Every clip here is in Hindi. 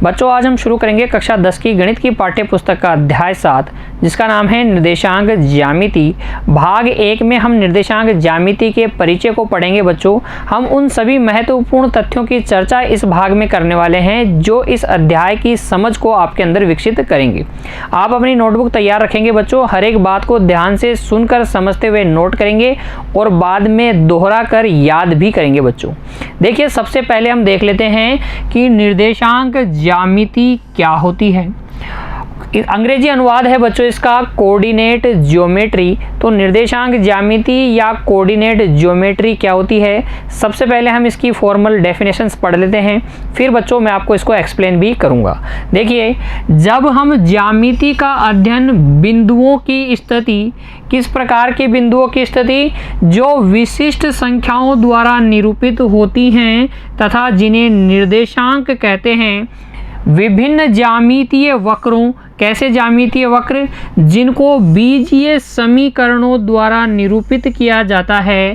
बच्चों आज हम शुरू करेंगे कक्षा 10 की गणित की पाठ्य पुस्तक का अध्याय 7 जिसका नाम है निर्देशांक ज्यामिति। भाग 1 में हम निर्देशांक ज्यामिति के परिचय को पढ़ेंगे। बच्चों हम उन सभी महत्वपूर्ण तथ्यों की चर्चा इस भाग में करने वाले हैं जो इस अध्याय की समझ को आपके अंदर विकसित करेंगे। आप अपनी नोटबुक तैयार रखेंगे बच्चों, हर एक बात को ध्यान से सुनकर समझते हुए नोट करेंगे और बाद में दोहरा कर याद भी करेंगे। बच्चों देखिए, सबसे पहले हम देख लेते हैं कि निर्देशांक ज्यामिति क्या होती है। अंग्रेजी अनुवाद है बच्चों इसका कोऑर्डिनेट ज्योमेट्री। तो निर्देशांक ज्यामिति या कोऑर्डिनेट ज्योमेट्री क्या होती है, सबसे पहले हम इसकी फॉर्मल डेफिनेशंस पढ़ लेते हैं, फिर बच्चों मैं आपको इसको एक्सप्लेन भी करूंगा। देखिए, जब हम ज्यामिति का अध्ययन बिंदुओं की स्थिति, किस प्रकार के बिंदुओं की स्थिति, जो विशिष्ट संख्याओं द्वारा निरूपित होती हैं तथा जिन्हें निर्देशांक कहते हैं, विभिन्न ज्यामितीय वक्रों, कैसे ज्यामितीय वक्र, जिनको बीजीय समीकरणों द्वारा निरूपित किया जाता है,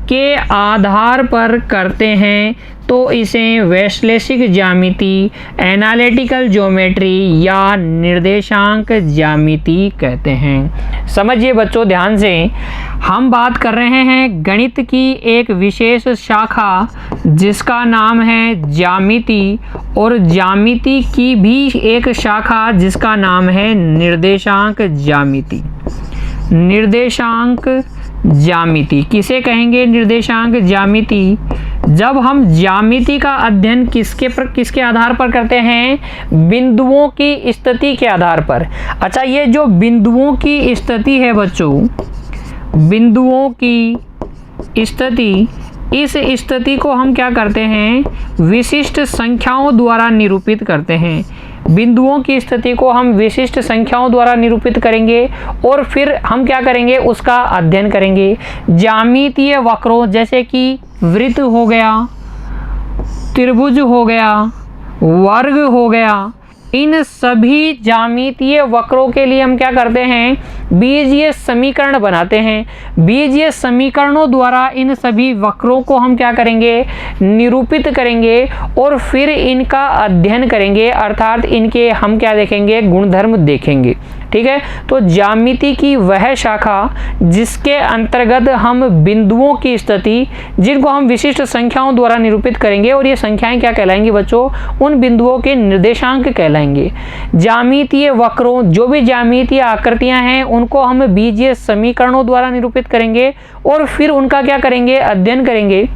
के आधार पर करते हैं तो इसे वैश्लेषिक ज्यामिति, एनालिटिकल ज्योमेट्री या निर्देशांक ज्यामिति कहते हैं। समझिए बच्चों ध्यान से, हम बात कर रहे हैं गणित की एक विशेष शाखा जिसका नाम है ज्यामिति, और ज्यामिति की भी एक शाखा जिसका नाम है निर्देशांक ज्यामिति। निर्देशांक ज्यामिति किसे कहेंगे? निर्देशांक ज्यामिति। जब हम ज्यामिति का अध्ययन किसके आधार पर करते हैं? बिंदुओं की स्थिति के आधार पर। अच्छा, ये जो बिंदुओं की स्थिति है बच्चों, बिंदुओं की स्थिति, इस स्थिति को हम क्या करते हैं? विशिष्ट संख्याओं द्वारा निरूपित करते हैं। बिंदुओं की स्थिति को हम विशिष्ट संख्याओं द्वारा निरूपित करेंगे और फिर हम क्या करेंगे? उसका अध्ययन करेंगे। ज्यामितीय वक्रों जैसे कि वृत्त हो गया, त्रिभुज हो गया, वर्ग हो गया, इन सभी ज्यामितीय वक्रों के लिए हम क्या करते हैं? बीजीय समीकरण बनाते हैं। बीजीय समीकरणों द्वारा इन सभी वक्रों को हम क्या करेंगे? निरूपित करेंगे और फिर इनका अध्ययन करेंगे, अर्थात इनके हम क्या देखेंगे? गुणधर्म देखेंगे। ठीक है, तो ज्यामिति की वह शाखा जिसके अंतर्गत हम बिंदुओं की स्थिति, जिनको हम विशिष्ट संख्याओं द्वारा निरूपित करेंगे, और ये संख्याएं क्या कहलाएंगी बच्चों? उन बिंदुओं के निर्देशांक कहलाएंगे। ज्यामितीय वक्रों, जो भी ज्यामितीय आकृतियां हैं, उनको हम बीजीय समीकरणों द्वारा निरूपित करेंगे और फिर उनका क्या करेंगे? अध्ययन करेंगे।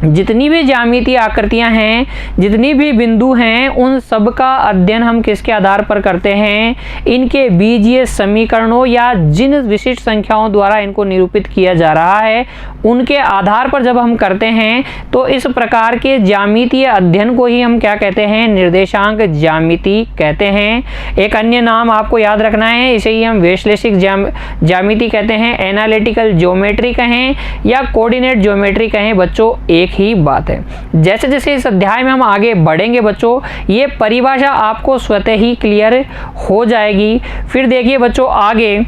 जितनी भी ज्यामितीय आकृतियां हैं, जितनी भी बिंदु हैं, उन सब का अध्ययन हम किसके आधार पर करते हैं? इनके बीजीय समीकरणों या जिन विशिष्ट संख्याओं द्वारा इनको निरूपित किया जा रहा है उनके आधार पर जब हम करते हैं तो इस प्रकार के ज्यामितीय अध्ययन को ही हम क्या कहते हैं? निर्देशांक ज्यामिति कहते हैं। एक अन्य नाम आपको याद रखना है, इसे ही हम वैश्लेषिक ज्यामिति कहते हैं, एनालिटिकल ज्योमेट्री कहें या कोऑर्डिनेट ज्योमेट्री कहें, बच्चों एक ही बात है। जैसे जैसे इस अध्याय में हम आगे बढ़ेंगे बच्चों, ये परिभाषा आपको स्वतः ही क्लियर हो जाएगी। फिर देखिए बच्चों, आगे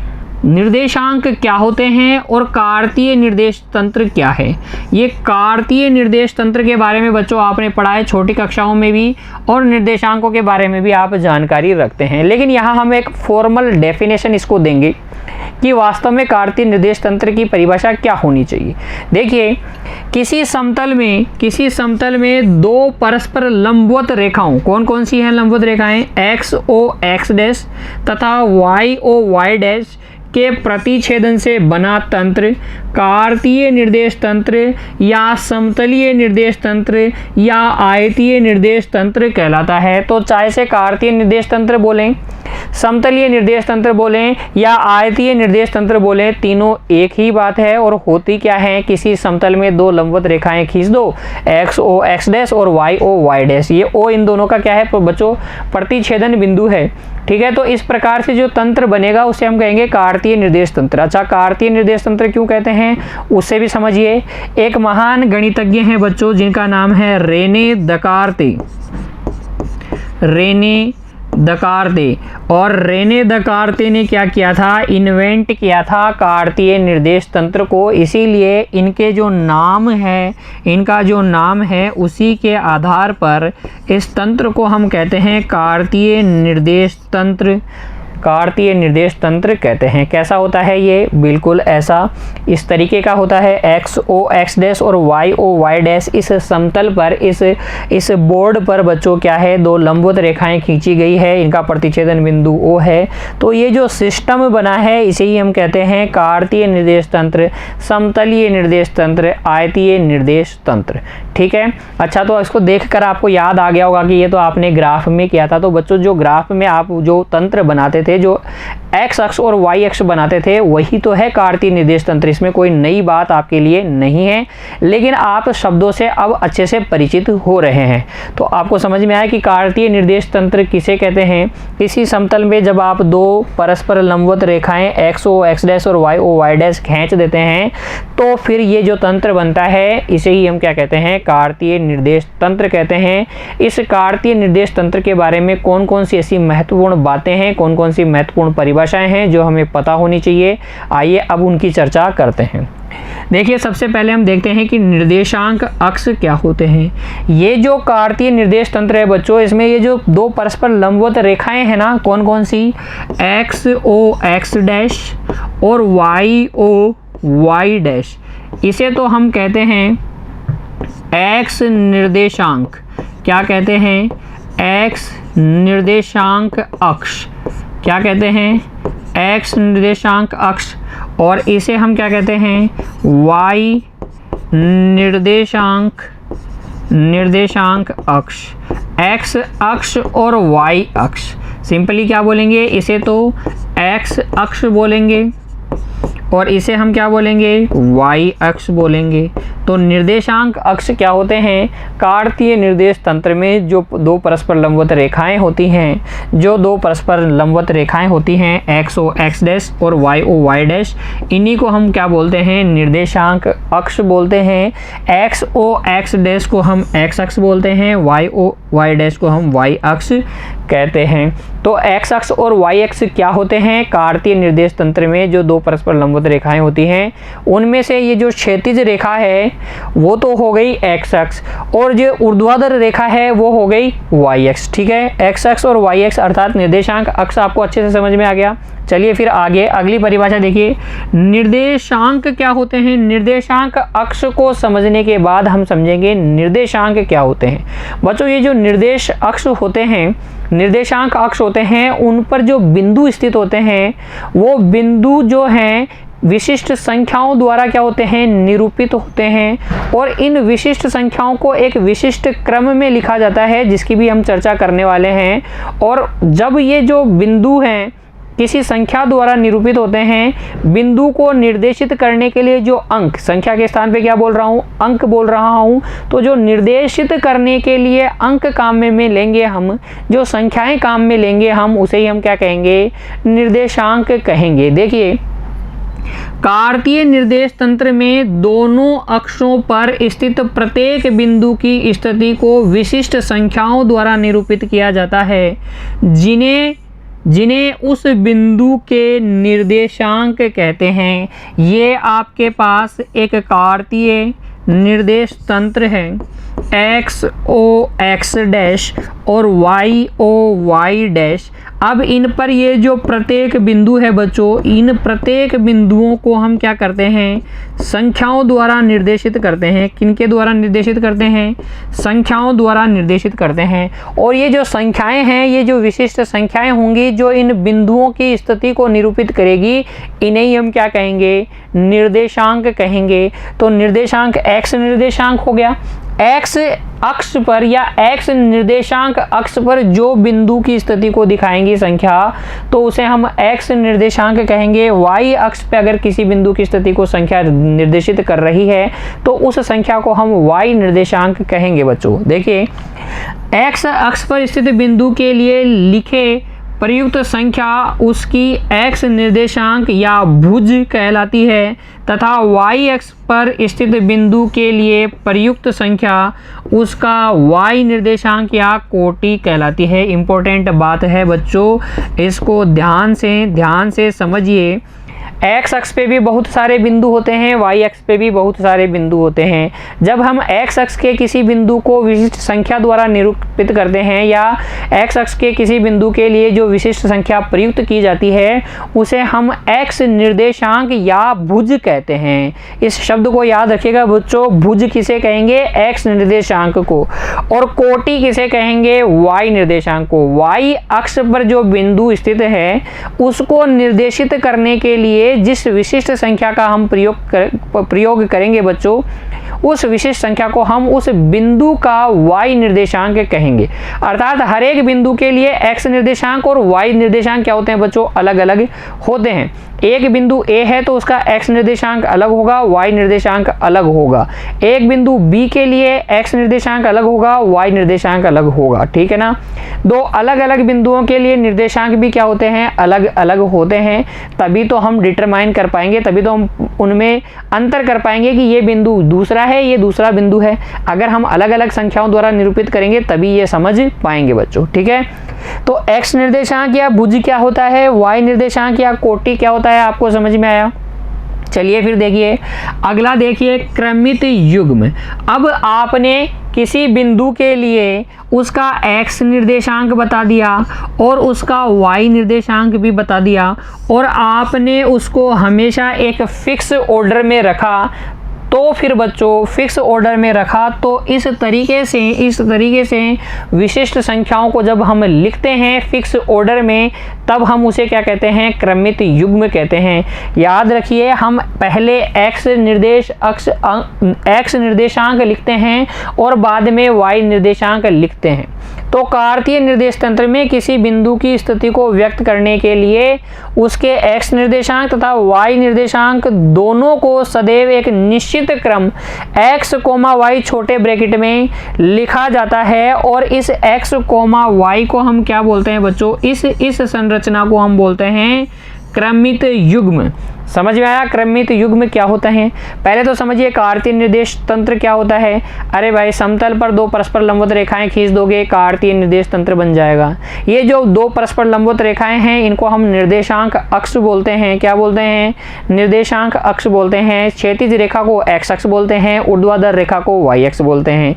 निर्देशांक क्या होते हैं और कार्तीय निर्देश तंत्र क्या है। ये कार्तीय निर्देश तंत्र के बारे में बच्चों आपने पढ़ा है छोटी कक्षाओं में भी, और निर्देशांकों के बारे में भी आप जानकारी रखते हैं, लेकिन यहाँ हम एक फॉर्मल डेफिनेशन इसको देंगे कि वास्तव में कार्तीय निर्देश तंत्र की परिभाषा क्या होनी चाहिए। देखिए, किसी समतल में दो परस्पर लंबवत रेखाओं, कौन कौन सी हैं लंबवत रेखाएं? एक्स ओ एक्स डैश तथा वाई ओ वाई डैश के प्रतिच्छेदन से बना तंत्र कार्तीय निर्देश तंत्र या समतलीय निर्देश तंत्र या आयतीय निर्देश तंत्र कहलाता है। तो चाहे से कार्तीय निर्देश तंत्र बोलें, समतलीय निर्देश तंत्र बोलें या आयतीय निर्देश तंत्र बोलें, तीनों एक ही बात है और होती क्या है? किसी समतल में दो लंबवत रेखाएं खींच दो, एक्स ओ एक्स डैश और वाई ओ वाई डैश। ये ओ इन दोनों का क्या है बच्चों? प्रतिच्छेदन बिंदु है। ठीक है, तो इस प्रकार से जो तंत्र बनेगा उसे हम कहेंगे कार्तीय निर्देश तंत्र। अच्छा, कार्तीय निर्देश तंत्र क्यों कहते हैं उससे भी समझिए। एक महान गणितज्ञ हैं बच्चों जिनका नाम है रेने दकार्ते। रेने दकार्ते, और रेने दकार्ते ने क्या किया था, इन्वेंट किया था कार्तीय निर्देश तंत्र को। इसीलिए इनके जो नाम है, इनका जो नाम है उसी के आधार पर इस तंत्र को हम कहते हैं कार्तीय निर्देश तंत्र। कार्तीय निर्देश तंत्र कहते हैं। कैसा होता है ये, बिल्कुल ऐसा इस तरीके का होता है। एक्स ओ एक्स डैश और वाई ओ वाई डैश, इस समतल पर इस बोर्ड पर बच्चों क्या है, दो लंबवत रेखाएं खींची गई है, इनका प्रतिच्छेदन बिंदु ओ है। तो ये जो सिस्टम बना है इसे ही हम कहते हैं कार्तीय निर्देश तंत्र, समतलीय निर्देश तंत्र, आयतीय निर्देश तंत्र। ठीक है। अच्छा, तो इसको देखकर आपको याद आ गया होगा कि ये तो आपने ग्राफ में किया था। तो बच्चों जो ग्राफ में आप जो तंत्र बनाते थे, जो एक्स अक्ष और वाई अक्ष बनाते थे, वही तो है कार्तीय निर्देश तंत्र। इसमें कोई नई बात आपके लिए नहीं है, लेकिन आप शब्दों से अब अच्छे से परिचित हो रहे हैं। तो आपको समझ में आया कि कार्तीय निर्देश तंत्र किसे कहते हैं। किसी समतल में जब आप दो परस्पर लंबवत रेखाएं एक्स ओ एक्स डैश और वाई ओ वाई डैश खींच देते हैं, तो फिर ये जो तंत्र बनता है इसे ही हम क्या कहते हैं, कार्तीय निर्देश तंत्र कहते हैं। इस कार्तीय निर्देश तंत्र के बारे में कौन कौन सी ऐसी महत्वपूर्ण बातें हैं, कौन कौन सी महत्वपूर्ण परिभाषाएं हैं जो हमें पता होनी चाहिए, आइए अब उनकी चर्चा करते हैं। देखिए, सबसे पहले हम देखते हैं कि निर्देशांक अक्ष क्या होते हैं। ये जो कार्तीय निर्देश तंत्र है बच्चों, इसमें ये जो दो परस्पर लंबवत रेखाएं हैं ना, कौन कौन सी, एक्स ओ एक्स डैश और वाई ओ वाई डैश, इसे तो हम कहते हैं एक्स निर्देशांक। क्या कहते हैं, एक्स निर्देशांक अक्ष। क्या कहते हैं, एक्स निर्देशांक अक्ष। और इसे हम क्या कहते हैं, वाई निर्देशांक अक्ष। एक्स अक्ष और वाई अक्ष, सिंपली क्या बोलेंगे, इसे तो एक्स अक्ष बोलेंगे और इसे हम क्या बोलेंगे, वाई अक्ष बोलेंगे। तो निर्देशांक अक्ष क्या होते हैं, कार्तीय निर्देश तंत्र में जो दो परस्पर लंबवत रेखाएं होती हैं, जो दो परस्पर लंबवत रेखाएं होती हैं एक्स ओ एक्स डैश और वाई ओ वाई डैश, इन्हीं को हम क्या बोलते हैं, निर्देशांक अक्ष बोलते हैं। एक्स ओ एक्स डैश को हम एक्स अक्ष बोलते हैं, वाई ओ वाई डैश को हम वाई अक्ष कहते हैं। तो एक्स अक्ष और वाई अक्ष क्या होते हैं, कार्तीय निर्देश तंत्र में जो दो परस्पर लंबवत रेखाएं होती हैं, उनमें से ये जो क्षैतिज रेखा है वो तो हो गई एक्स अक्ष, और जो ऊर्ध्वाधर रेखा है वो हो गई वाई अक्ष। ठीक है, एक्स अक्ष और वाई अक्ष अर्थात निर्देशांक अक्ष आपको अच्छे से समझ में आ गया। चलिए फिर आगे अगली परिभाषा देखिए, निर्देशांक क्या होते हैं। निर्देशांक अक्ष को समझने के बाद हम समझेंगे निर्देशांक क्या होते हैं। बच्चों, ये जो निर्देश अक्ष होते हैं, निर्देशांक अक्ष होते हैं, उन पर जो बिंदु स्थित होते हैं, वो बिंदु जो हैं विशिष्ट संख्याओं द्वारा क्या होते हैं, निरूपित होते हैं। और इन विशिष्ट संख्याओं को एक विशिष्ट क्रम में लिखा जाता है, जिसकी भी हम चर्चा करने वाले हैं। और जब ये जो बिंदु हैं किसी संख्या द्वारा निरूपित होते हैं, बिंदु को निर्देशित करने के लिए जो अंक, संख्या के स्थान पे क्या बोल रहा हूँ, अंक बोल रहा हूँ, तो जो निर्देशित करने के लिए अंक काम में लेंगे हम, जो संख्याएं काम में लेंगे हम, उसे ही हम क्या कहेंगे, निर्देशांक कहेंगे। देखिए, कार्तीय निर्देश तंत्र में दोनों अक्षों पर स्थित प्रत्येक बिंदु की स्थिति को विशिष्ट संख्याओं द्वारा निरूपित किया जाता है, जिन्हें उस बिंदु के निर्देशांक कहते हैं। ये आपके पास एक कार्तीय निर्देश तंत्र है, एक्स ओ एक्स डैश और वाई ओ वाई डैश। अब इन पर ये जो प्रत्येक बिंदु है बच्चों, इन प्रत्येक बिंदुओं को हम क्या करते हैं, संख्याओं द्वारा निर्देशित करते हैं। किनके द्वारा निर्देशित करते हैं, संख्याओं द्वारा निर्देशित करते हैं। और ये जो संख्याएं हैं, ये जो विशिष्ट संख्याएं होंगी जो इन बिंदुओं की स्थिति को निरूपित करेगी, इन्हें ही हम क्या कहेंगे, निर्देशांक कहेंगे। तो निर्देशांक एक्स निर्देशांक हो गया, एक्स अक्ष पर या एक्स निर्देशांक अक्ष पर जो बिंदु की स्थिति को दिखाएंगी संख्या, तो उसे हम एक्स निर्देशांक कहेंगे। वाई अक्ष पे अगर किसी बिंदु की स्थिति को संख्या निर्देशित कर रही है, तो उस संख्या को हम वाई निर्देशांक कहेंगे। बच्चों देखिए, एक्स अक्ष पर स्थित बिंदु के लिए लिखे प्रयुक्त संख्या उसकी x निर्देशांक या भुज कहलाती है तथा y अक्ष पर स्थित बिंदु के लिए प्रयुक्त संख्या उसका y निर्देशांक या कोटि कहलाती है। इंपॉर्टेंट बात है बच्चों, इसको ध्यान से समझिए। x अक्ष पे भी बहुत सारे बिंदु होते हैं, y अक्ष पे भी बहुत सारे बिंदु होते हैं। जब हम x अक्ष के किसी बिंदु को विशिष्ट संख्या द्वारा निरूपित करते हैं या x अक्ष के किसी बिंदु के लिए जो विशिष्ट संख्या प्रयुक्त की जाती है उसे हम x निर्देशांक या भुज कहते हैं। इस शब्द को याद रखिएगा बच्चों, भुज किसे कहेंगे? x निर्देशांक को। और कोटि किसे कहेंगे? y निर्देशांक को। y अक्ष पर जो बिंदु स्थित है उसको निर्देशित करने के लिए जिस विशिष्ट संख्या का हम प्रयोग करेंगे बच्चों, उस विशिष्ट संख्या को हम उस बिंदु का y निर्देशांक कहेंगे। अर्थात हर एक बिंदु के लिए x निर्देशांक और y निर्देशांक क्या होते हैं बच्चों? अलग अलग होते हैं। एक बिंदु A है तो उसका x निर्देशांक अलग होगा, y निर्देशांक अलग होगा। एक बिंदु B के लिए x निर्देशांक अलग होगा, y निर्देशांक अलग होगा। ठीक है ना? दो अलग अलग बिंदुओं के लिए निर्देशांक भी क्या होते हैं? अलग अलग होते हैं। तभी तो हम डिटरमाइन कर पाएंगे, तभी तो हम उनमें अंतर कर पाएंगे कि ये बिंदु दूसरा है, ये दूसरा बिंदु है। अगर हम अलग अलग संख्याओं द्वारा निरूपित करेंगे तभी ये समझ पाएंगे बच्चों। ठीक है, तो x निर्देशांक या भुज क्या होता है, y निर्देशांक या कोटि क्या होता है, आपको समझ में आया? चलिए फिर देखिए अगला, देखिए क्रमित युग्म। अब आपने किसी बिंदु के लिए उसका x निर्देशांक बता दिया और उसका y निर्देशांक भी बता दिया और आपने उसको हमेशा एक फिक्स ऑर्डर में रखा। तो फिर बच्चों फिक्स ऑर्डर में रखा तो इस तरीके से विशिष्ट संख्याओं को जब हम लिखते हैं फिक्स ऑर्डर में, तब हम उसे क्या कहते हैं? क्रमित युग्म कहते हैं। याद रखिए, हम पहले x निर्देशांक लिखते हैं और बाद में y निर्देशांक लिखते हैं। तो कार्तीय निर्देश तंत्र में किसी बिंदु की स्थिति को व्यक्त करने के लिए उसके x निर्देशांक तथा y निर्देशांक दोनों को सदैव एक निश्चित क्रम x, y छोटे ब्रैकेट में लिखा जाता है। और इस x, y को हम क्या बोलते हैं बच्चों? इस संरचना को हम बोलते हैं क्रमित युग्म। समझ में आया क्रमित युग्म क्या होता है? पहले तो समझिए कार्तीय निर्देश तंत्र क्या होता है। अरे भाई, समतल पर दो परस्पर लंबवत रेखाएं खींच दोगे, कार्तीय निर्देश तंत्र बन जाएगा। ये जो दो परस्पर लंबवत रेखाएं हैं इनको हम निर्देशांक अक्ष बोलते हैं। क्या बोलते हैं? निर्देशांक अक्ष बोलते हैं। क्षैतिज रेखा को x अक्ष बोलते हैं, ऊर्ध्वाधर रेखा को y अक्ष बोलते हैं।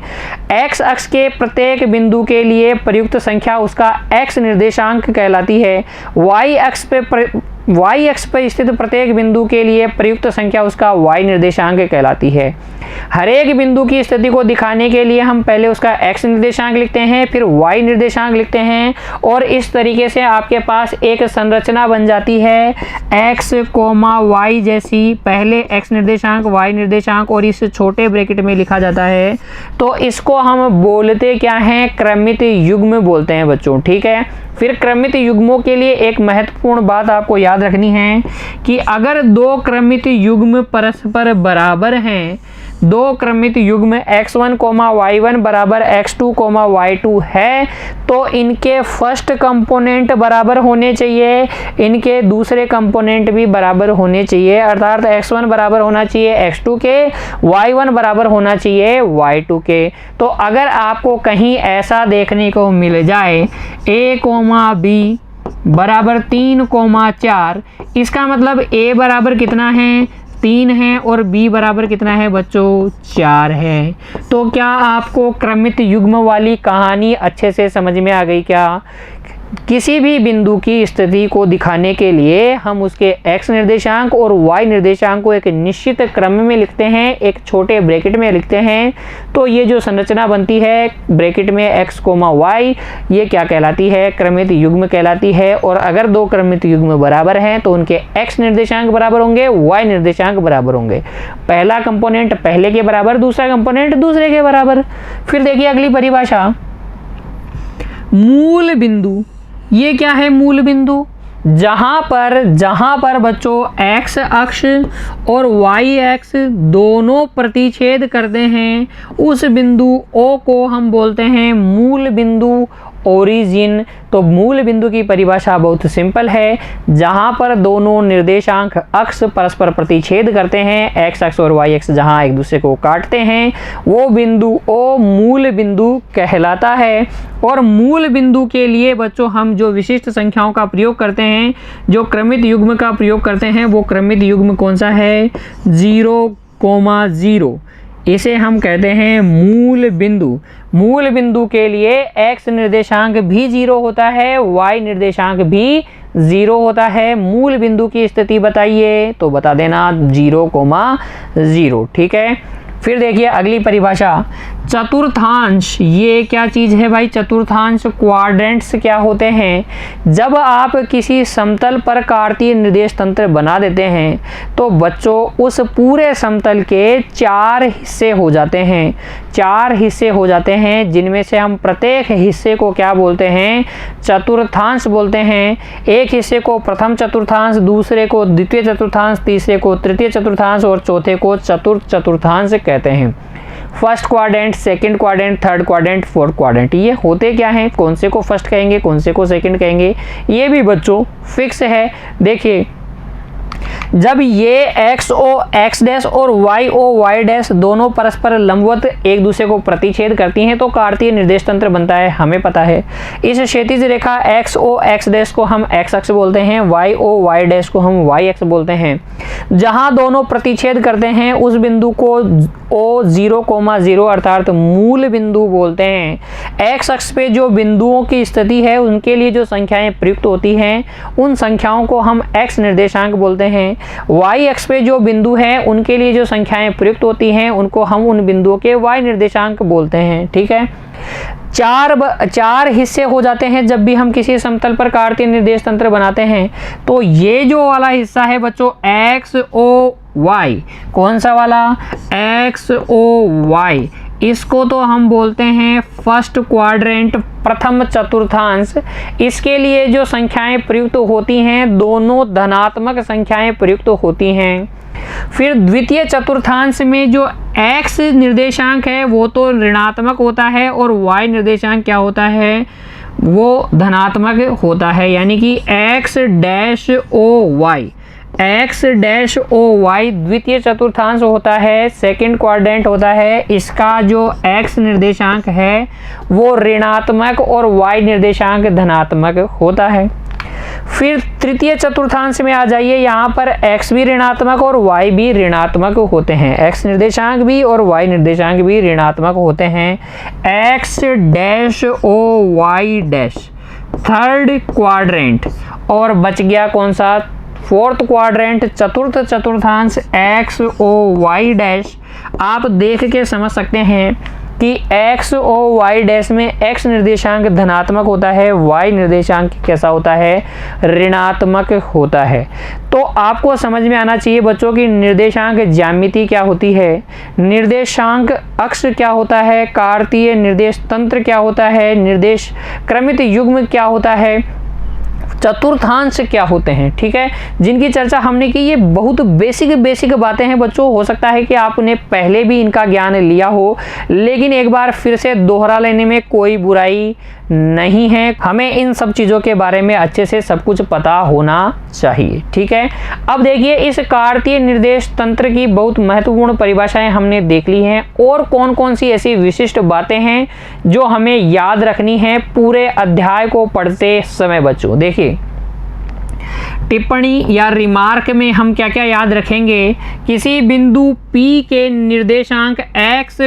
x अक्ष के प्रत्येक बिंदु के लिए प्रयुक्त संख्या उसका x निर्देशांक कहलाती है। y अक्ष पर स्थित प्रत्येक बिंदु के लिए प्रयुक्त संख्या उसका y निर्देशांक कहलाती है। हर एक बिंदु की स्थिति को दिखाने के लिए हम पहले उसका x निर्देशांक लिखते हैं, फिर y निर्देशांक लिखते हैं और इस तरीके से आपके पास एक संरचना बन जाती है x, y जैसी। पहले x निर्देशांक, y निर्देशांक और इस छोटे ब्रैकेट में लिखा जाता है। तो इसको हम बोलते क्या हैं? क्रमित युग्म बोलते हैं बच्चों। ठीक है, फिर क्रमित युग्मों के लिए एक महत्वपूर्ण बात आपको याद रखनी है कि अगर दो क्रमित युग्म परस्पर बराबर हैं, दो क्रमित युग्म x1, y1 बराबर x2, y2 है, तो इनके फर्स्ट कंपोनेंट बराबर होने चाहिए, इनके दूसरे कंपोनेंट भी बराबर होने चाहिए। अर्थात x1 बराबर होना चाहिए x2 के, y1 बराबर होना चाहिए y2 के। तो अगर आपको कहीं ऐसा देखने को मिल जाए a, b बराबर 3, 4, इसका मतलब a बराबर कितना है? 3 है और b बराबर कितना है बच्चों? 4 है। तो क्या आपको क्रमित युग्म वाली कहानी अच्छे से समझ में आ गई क्या? किसी भी बिंदु की स्थिति को दिखाने के लिए हम उसके x निर्देशांक और y निर्देशांक को एक निश्चित क्रम में लिखते हैं, एक छोटे ब्रैकेट में लिखते हैं। तो ये जो संरचना बनती है ब्रैकेट में x, y, ये क्या कहलाती है? क्रमित युग्म कहलाती है। और अगर दो क्रमित युग्म बराबर हैं तो उनके x निर्देशांक बराबर होंगे, y निर्देशांक बराबर होंगे। पहला कंपोनेंट पहले के बराबर, दूसरा कंपोनेंट दूसरे के बराबर। फिर देखिए अगली परिभाषा, मूल बिंदु। ये क्या है मूल बिंदु? जहाँ पर बच्चों x अक्ष और y अक्ष दोनों प्रतिच्छेद करते हैं, उस बिंदु O को हम बोलते हैं मूल बिंदु। ओरिजिन। तो मूल बिंदु की परिभाषा बहुत सिंपल है, जहां पर दोनों निर्देशांक अक्ष परस्पर प्रतिच्छेद करते हैं, एक्स अक्ष और वाई अक्ष जहां एक दूसरे को काटते हैं, वो बिंदु ओ मूल बिंदु कहलाता है। और मूल बिंदु के लिए बच्चों हम जो विशिष्ट संख्याओं का प्रयोग करते हैं, जो क्रमित युग्म का प्रयोग करते हैं, वो क्रमित युग्म कौन सा है? 0,0। इसे हम कहते हैं मूल बिंदु। मूल बिंदु के लिए x निर्देशांक भी 0 होता है, y निर्देशांक भी 0 होता है। मूल बिंदु की स्थिति बताइए, तो बता देना 0,0। ठीक है। फिर देखिए अगली परिभाषा, चतुर्थांश। ये क्या चीज़ है भाई? चतुर्थांश क्वाड्रेंट्स क्या होते हैं? जब आप किसी समतल पर कार्तीय निर्देश तंत्र बना देते हैं तो बच्चों उस पूरे समतल के 4 हिस्से हो जाते हैं। 4 हिस्से हो जाते हैं, जिनमें से हम प्रत्येक हिस्से को क्या बोलते हैं? चतुर्थांश बोलते हैं। एक हिस्से को प्रथम चतुर्थांश, दूसरे को द्वितीय चतुर्थांश, तीसरे को तृतीय चतुर्थांश और चौथे को चतुर्थ चतुर्थांश कहते हैं। First quadrant, second quadrant, third quadrant, fourth quadrant. ये होते क्या हैं? कौन से को फर्स्ट कहेंगे, कौन से को सेकंड कहेंगे, ये भी बच्चों फिक्स है। देखिए जब ये एक्स ओ एक्स डैश और वाई ओ वाई डैश दोनों परस्पर लंबवत एक दूसरे को प्रतिच्छेद करती हैं तो कार्तीय निर्देश तंत्र बनता है, हमें पता है। इस क्षैतिज रेखा एक्स ओ एक्स डैश को हम एक्स अक्ष बोलते हैं, वाई ओ वाई डैश को हम वाई अक्ष बोलते हैं। जहां दोनों प्रतिच्छेद करते हैं उस बिंदु को ओ 0,0 अर्थात मूल बिंदु बोलते हैं। एक्स अक्ष पे जो बिंदुओं की स्थिति है उनके लिए जो संख्याएं प्रयुक्त होती हैं उन संख्याओं को हम एक्स निर्देशांक बोलते हैं। y अक्ष पे जो बिंदु हैं उनके लिए जो संख्याएं प्रयुक्त होती हैं उनको हम उन बिंदुओं के y निर्देशांक बोलते हैं। ठीक है। 4 हिस्से हो जाते हैं जब भी हम किसी समतल पर कार्तीय निर्देश तंत्र बनाते हैं। तो ये जो वाला हिस्सा है बच्चों एक्स ओ वाई, कौन सा वाला? एक्स ओ वाई, इसको तो हम बोलते हैं फर्स्ट क्वाड्रेंट, प्रथम चतुर्थांश। इसके लिए जो संख्याएं प्रयुक्त होती हैं दोनों धनात्मक संख्याएं प्रयुक्त होती हैं। फिर द्वितीय चतुर्थांश में जो x निर्देशांक है वो तो ऋणात्मक होता है और y निर्देशांक क्या होता है? वो धनात्मक होता है, यानी कि x dash O Y, X dash O Y द्वितीय चतुर्थांश होता है, सेकंड क्वाड्रेंट होता है। इसका जो एक्स निर्देशांक है वो ऋणात्मक और वाई निर्देशांक धनात्मक होता है। फिर तृतीय चतुर्थांश में आ जाइए, यहाँ पर x भी ऋणात्मक और y भी ऋणात्मक होते हैं। x निर्देशांक भी और y निर्देशांक भी ऋणात्मक होते हैं। x dash O Y dash third quadrant, और बच गया कौन सा? फोर्थ क्वाड्रेंट, चतुर्थ चतुर्थांश एक्स ओ वाई डैश। आप देख के समझ सकते हैं कि एक्स ओ वाई डैश में एक्स निर्देशांक धनात्मक होता है, वाई निर्देशांक कैसा होता है? ऋणात्मक होता है। तो आपको समझ में आना चाहिए बच्चों की निर्देशांक ज्यामिति क्या होती है, निर्देशांक अक्ष क्या होता है, कार्तीय निर्देश तंत्र क्या होता है, निर्देश क्रमित युग्म क्या होता है, चतुर्थांश क्या होते हैं। ठीक है, जिनकी चर्चा हमने की। ये बहुत बेसिक बातें हैं बच्चों। हो सकता है कि आपने पहले भी इनका ज्ञान लिया हो, लेकिन एक बार फिर से दोहरा लेने में कोई बुराई नहीं है। हमें इन सब चीज़ों के बारे में अच्छे से सब कुछ पता होना चाहिए। ठीक है। अब देखिए इस कार्तीय निर्देश तंत्र की बहुत महत्वपूर्ण परिभाषाएं हमने देख ली हैं, और कौन कौन सी ऐसी विशिष्ट बातें हैं जो हमें याद रखनी है पूरे अध्याय को पढ़ते समय। बच्चों देखिए टिप्पणी या रिमार्क में हम क्या क्या याद रखेंगे? किसी बिंदु P के निर्देशांक x,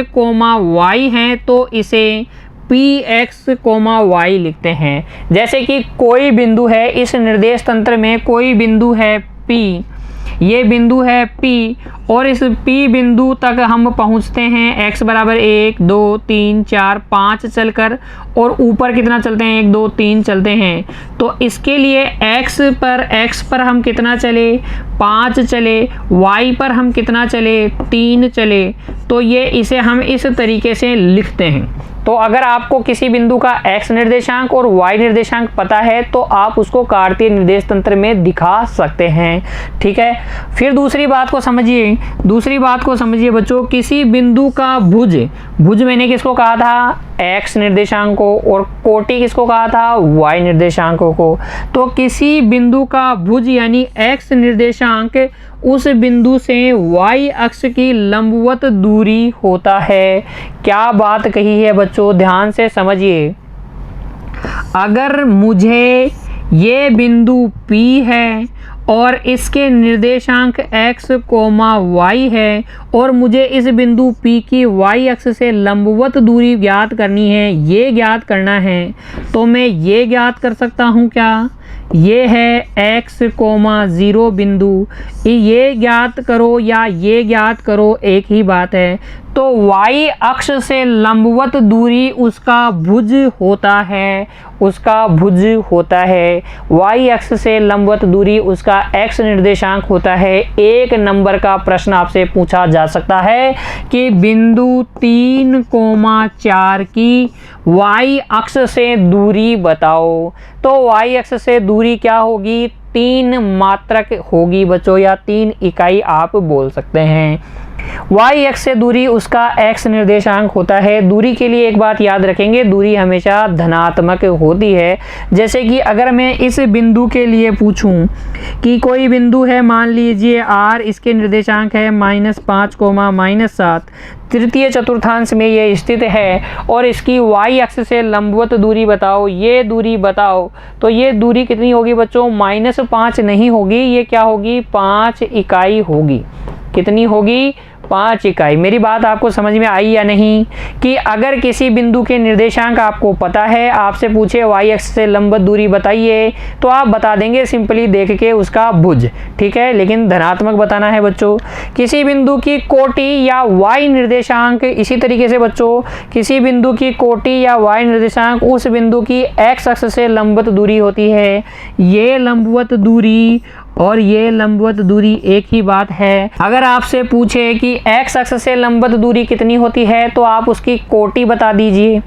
y हैं तो इसे px, y लिखते हैं। जैसे कि कोई बिंदु है इस निर्देश तंत्र में, कोई बिंदु है P, ये बिंदु है P, और इस P बिंदु तक हम पहुंचते हैं x बराबर 1 2 3 4 5 चलकर, और ऊपर कितना चलते हैं? 1 2 3 चलते हैं। तो इसके लिए x पर हम कितना चले? 5 चले। y पर हम कितना चले? 3 चले। तो ये इसे हम इस तरीके से लिखते हैं। तो तो अगर आपको किसी बिंदु का x निर्देशांक और y निर्देशांक पता है तो आप उसको कार्तीय निर्देश तंत्र में दिखा सकते हैं। ठीक है, फिर दूसरी बात को समझिए, बच्चों, किसी बिंदु का भुज, मैंने किसको कहा था, x निर्देशांक को, और कोटि किसको कहा था, y निर्देशांकों को। तो किसी बिंदु का भुज यानी x निर्देशांक उस बिंदु से y अक्ष की लंबवत दूरी होता है। क्या बात कही है बच्चों, ध्यान से समझिए। अगर मुझे ये बिंदु P है और इसके निर्देशांक x, y है और मुझे इस बिंदु P की y अक्ष से लंबवत दूरी ज्ञात करनी है, ये ज्ञात करना है, तो मैं ये ज्ञात कर सकता हूँ क्या, ये है x, 0 बिंदु, ये ज्ञात करो या ये ज्ञात करो, एक ही बात है। तो y अक्ष से लंबवत दूरी उसका भुज होता है, y अक्ष से लंबवत दूरी उसका x निर्देशांक होता है। एक नंबर का प्रश्न आपसे पूछा जा सकता है कि बिंदु 3,4 की y अक्ष से दूरी बताओ। तो y अक्ष से दूरी क्या होगी, 3 मात्रक होगी बच्चों, या 3 इकाई आप बोल सकते हैं। y अक्ष से दूरी उसका x निर्देशांक होता है। दूरी के लिए एक बात याद रखेंगे, दूरी हमेशा धनात्मक होती है। जैसे कि अगर मैं इस बिंदु के लिए पूछूं कि कोई बिंदु है, मान लीजिए r, इसके निर्देशांक है -5, -7, तृतीय चतुर्थांश में ये स्थित है और इसकी y अक्ष से लंबवत दूरी बताओ, ये दूरी बताओ। तो ये दूरी कितनी होगी बच्चों, -5 नहीं होगी, ये क्या होगी, 5 इकाई होगी। कितनी होगी, 5 इकाई। मेरी बात आपको समझ में आई या नहीं, कि अगर किसी बिंदु के निर्देशांक आपको पता है, आपसे पूछे y अक्ष से लंबवत दूरी बताइए, तो आप बता देंगे सिंपली देख के उसका भुज। ठीक है, लेकिन धनात्मक बताना है बच्चों। किसी बिंदु की कोटि या y निर्देशांक, इसी तरीके से बच्चों, किसी बिंदु की कोटि या y निर्देशांक उस बिंदु की x अक्ष से लंबवत दूरी होती है। ये लंबवत दूरी और ये लंबवत दूरी एक ही बात है। अगर आपसे पूछे कि x अक्ष से लंबवत दूरी कितनी होती है, तो आप उसकी कोटि बता दीजिए।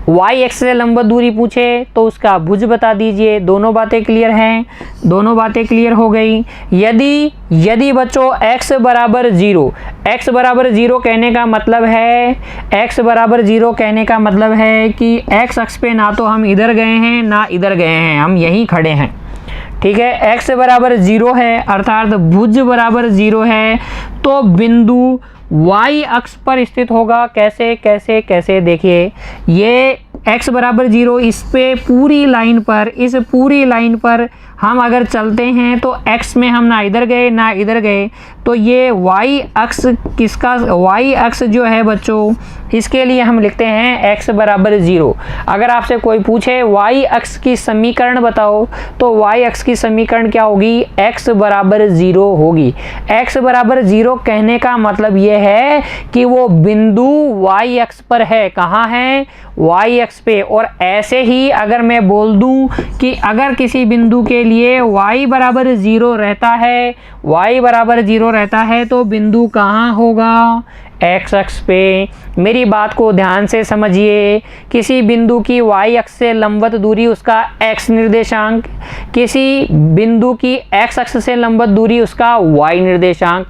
y अक्ष से लंबवत दूरी पूछे तो उसका भुज बता दीजिए। दोनों बातें क्लियर हैं, दोनों बातें क्लियर हो गई। यदि बच्चों x बराबर 0 कहने का मतलब है, x बराबर 0 कहने का मतलब है कि x अक्ष पे ना तो हम इधर गए हैं ना इधर गए हैं, हम यहीं खड़े हैं। ठीक है, x बराबर 0 है अर्थात भुज बराबर 0 है, तो बिंदु y अक्ष पर स्थित होगा। कैसे देखिए, ये x बराबर 0, इस पे पूरी लाइन पर, इस पूरी लाइन पर हम अगर चलते हैं तो x में हम ना इधर गए ना इधर गए, तो ये y अक्ष किसका, y अक्ष जो है बच्चों, इसके लिए हम लिखते हैं x बराबर 0। अगर आपसे कोई पूछे y अक्ष की समीकरण बताओ, तो y अक्ष की समीकरण क्या होगी, x बराबर 0 होगी। x बराबर 0 कहने का मतलब ये है कि वो बिंदु y अक्ष पर है। कहाँ है, y अक्ष पे। और ऐसे ही अगर मैं बोल दूं कि अगर किसी बिंदु के लिए y बराबर 0 रहता है, तो बिंदु कहाँ होगा, x अक्ष पे। मेरी बात को ध्यान से समझिए, किसी बिंदु की y अक्ष से लंबवत दूरी उसका x निर्देशांक, किसी बिंदु की x अक्ष से लंबवत दूरी उसका y निर्देशांक।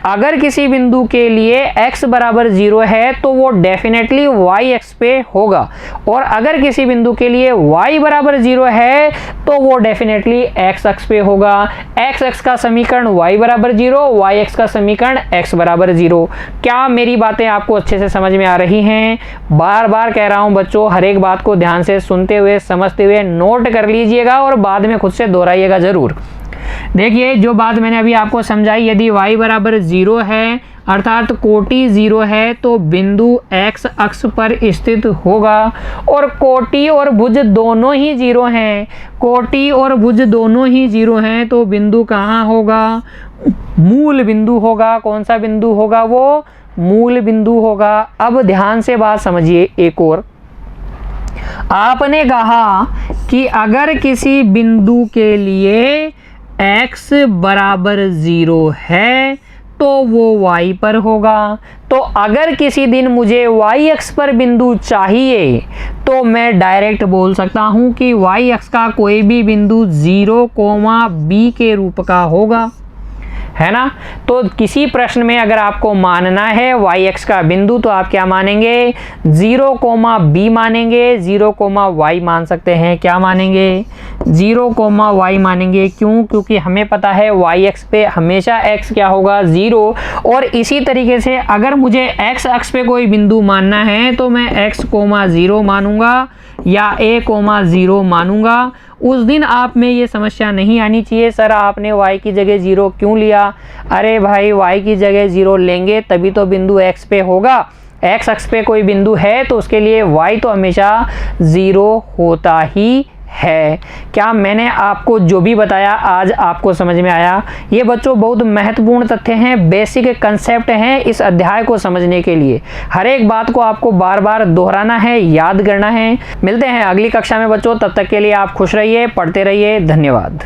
अगर किसी बिंदु के लिए x बराबर 0 है तो वो डेफिनेटली y अक्ष पे होगा, और अगर किसी बिंदु के लिए y बराबर 0 है तो वो डेफिनेटली x अक्ष पे होगा। x अक्ष का समीकरण y बराबर 0, y अक्ष का समीकरण x बराबर 0। क्या मेरी बातें आपको अच्छे से समझ में आ रही हैं? बार बार कह रहा हूं बच्चों, हर एक बात को ध्यान से सुनते हुए समझते हुए नोट कर लीजिएगा और बाद में खुद से दोहराइएगा जरूर। देखिए, जो बात मैंने अभी आपको समझाई, यदि y बराबर 0 है अर्थात कोटि 0 है तो बिंदु x अक्ष पर स्थित होगा, और कोटि और भुज दोनों ही 0 हैं, कोटि और भुज दोनों ही 0 हैं, तो बिंदु कहाँ होगा, मूल बिंदु होगा। कौन सा बिंदु होगा, वो मूल बिंदु होगा। अब ध्यान से बात समझिए एक और, आपने कहा कि अगर किसी बिंदु के लिए x बराबर 0 है तो वो y पर होगा। तो अगर किसी दिन मुझे y अक्ष पर बिंदु चाहिए तो मैं डायरेक्ट बोल सकता हूं कि y अक्ष का कोई भी बिंदु 0, b के रूप का होगा, है ना। तो किसी प्रश्न में अगर आपको मानना है y अक्ष का बिंदु तो आप क्या मानेंगे, 0, b मानेंगे, 0, y मान सकते हैं, क्या मानेंगे, 0, y मानेंगे। क्यों? क्योंकि हमें पता है y अक्ष पे हमेशा x क्या होगा, 0। और इसी तरीके से अगर मुझे x अक्ष पे कोई बिंदु मानना है तो मैं x, 0 मानूंगा या a, 0 मानूंगा। उस दिन आप में ये समस्या नहीं आनी चाहिए, सर आपने y की जगह 0 क्यों लिया। अरे भाई y की जगह 0 लेंगे तभी तो बिंदु x पे होगा, x अक्ष पे कोई बिंदु है तो उसके लिए y तो हमेशा 0 होता ही है। क्या मैंने आपको जो भी बताया आज आपको समझ में आया? ये बच्चों बहुत महत्वपूर्ण तथ्य हैं, बेसिक कंसेप्ट हैं इस अध्याय को समझने के लिए। हर एक बात को आपको बार बार दोहराना है, याद करना है। मिलते हैं अगली कक्षा में बच्चों, तब तक के लिए आप खुश रहिए, पढ़ते रहिए। धन्यवाद।